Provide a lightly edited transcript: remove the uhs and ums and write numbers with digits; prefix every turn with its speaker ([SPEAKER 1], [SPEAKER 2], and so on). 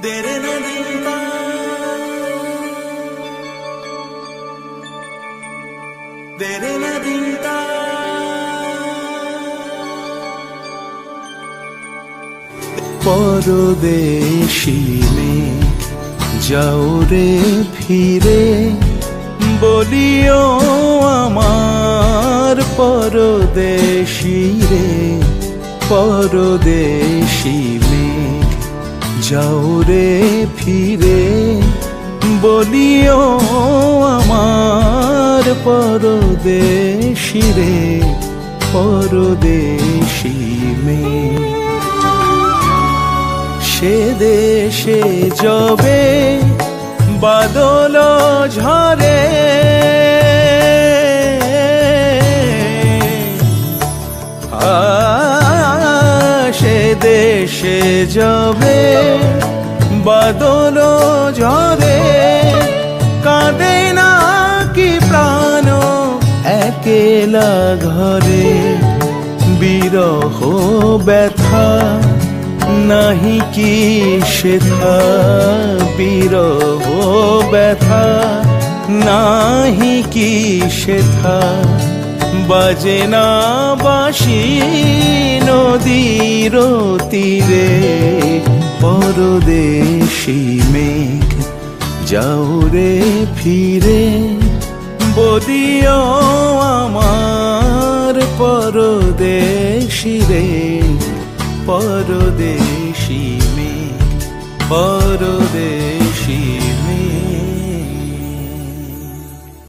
[SPEAKER 1] तेरे न दिलता तेरे न दिलता परदेशी में जाओ रे फिरे बोलियो आमार परदेशी रे परदेशी में जाओ रे फिरे बोलियो आमार परदेशी रे परदेशी में সে দেশে যাবে বাদল ঝরে সে দেশে যাবে বাদল ঝরে কাঁদে না কি প্রাণ একেলা ঘরে বিরহ ব্যথা নাহি কি সেথা বিরহ ব্যথা নাহি কি সেথা বাজে না বাঁশি নদীর তীরে পরদেশি মেঘ যাও রে ফিরে বলিও আমার পরদেশি রে परदेशी में परदेशी